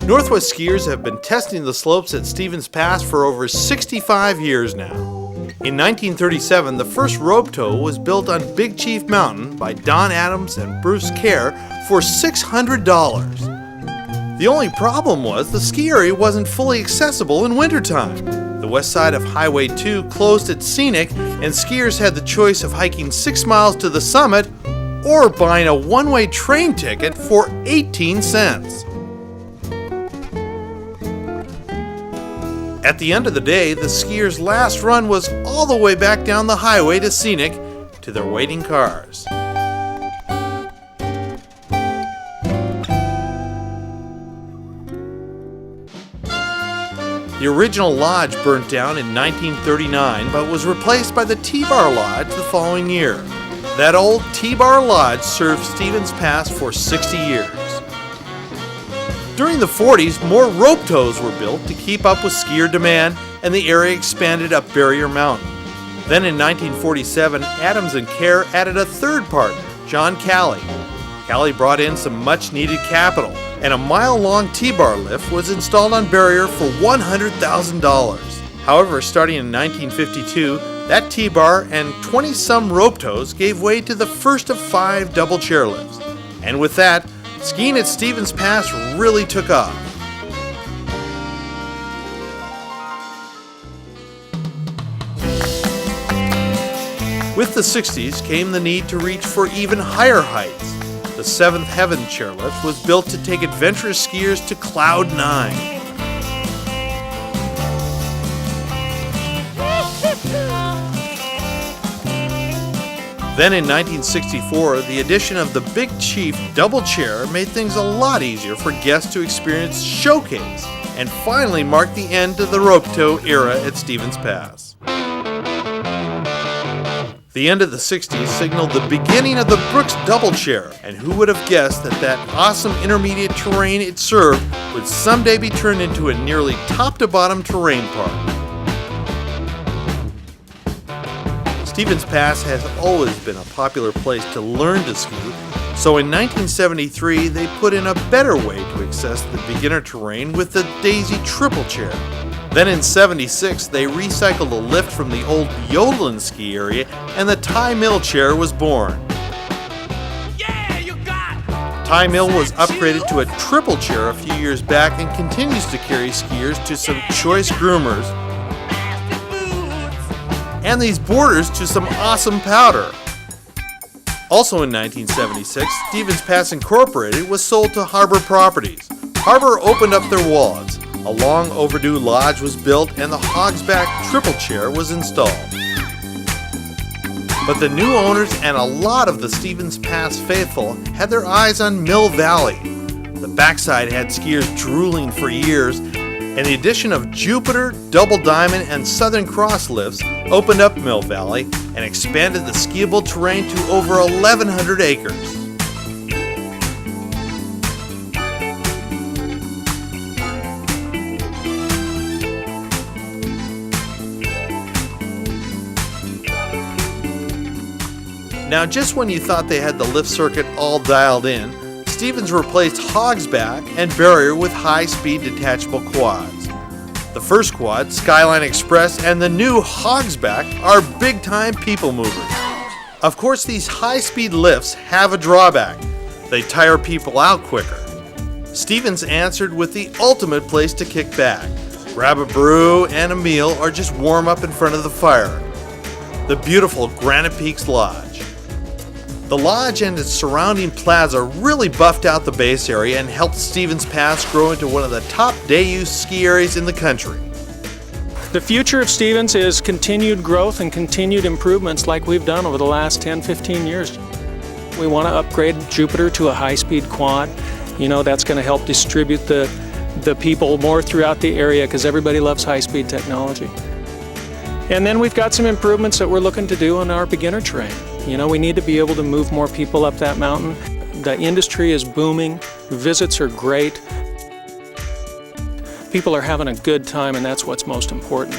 Northwest skiers have been testing the slopes at Stevens Pass for over 65 years now. In 1937, the first rope tow was built on Big Chief Mountain by Don Adams and Bruce Kerr for $600. The only problem was the ski area wasn't fully accessible in wintertime. The west side of Highway 2 closed at Scenic, and skiers had the choice of hiking 6 miles to the summit or buying a one-way train ticket for 18 cents. At the end of the day, the skiers' last run was all the way back down the highway to Scenic to their waiting cars. The original lodge burnt down in 1939 but was replaced by the T-Bar Lodge the following year. That old T-Bar Lodge served Stevens Pass for 60 years. During the 40s, more rope tows were built to keep up with skier demand, and the area expanded up Barrier Mountain. Then in 1947, Adams and Kerr added a third partner, John Calley. Calley brought in some much-needed capital, and a mile-long T-bar lift was installed on Barrier for $100,000. However, starting in 1952, that T-bar and 20-some rope tows gave way to the first of 5 double chairlifts. And with that, skiing at Stevens Pass really took off. With the 60s came the need to reach for even higher heights. The Seventh Heaven chairlift was built to take adventurous skiers to Cloud 9. Then in 1964, the addition of the Big Chief double chair made things a lot easier for guests to experience Showcase, and finally marked the end to the rope tow era at Stevens Pass. The end of the 60s signaled the beginning of the Brooks double chair, and who would have guessed that that awesome intermediate terrain it served would someday be turned into a nearly top-to-bottom terrain park. Stevens Pass has always been a popular place to learn to ski, so in 1973 they put in a better way to access the beginner terrain with the Daisy triple chair. Then in 76 they recycled a lift from the old Yodeland ski area, and the Ty Mill chair was born. Ty Mill was upgraded to a triple chair a few years back and continues to carry skiers to some choice groomers, and these borders to some awesome powder. Also in 1976, Stevens Pass Incorporated was sold to Harbor Properties. Harbor opened up their wallets. A long overdue lodge was built and the Hogsback triple chair was installed. But the new owners and a lot of the Stevens Pass faithful had their eyes on Mill Valley. The backside had skiers drooling for years, and the addition of Jupiter, Double Diamond, and Southern Cross lifts opened up Mill Valley and expanded the skiable terrain to over 1,100 acres. Now, just when you thought they had the lift circuit all dialed in, Stevens replaced Hogsback and Barrier with high-speed detachable quads. The first quad, Skyline Express, and the new Hogsback are big-time people movers. Of course, these high-speed lifts have a drawback. They tire people out quicker. Stevens answered with the ultimate place to kick back. Grab a brew and a meal or just warm up in front of the fire. The beautiful Granite Peaks Lodge. The lodge and its surrounding plaza really buffed out the base area and helped Stevens Pass grow into one of the top day-use ski areas in the country. The future of Stevens is continued growth and continued improvements like we've done over the last 10-15 years. We want to upgrade Jupiter to a high-speed quad. You know, that's going to help distribute the people more throughout the area because everybody loves high-speed technology. And then we've got some improvements that we're looking to do on our beginner terrain. You know, we need to be able to move more people up that mountain. The industry is booming, visits are great. People are having a good time, and that's what's most important.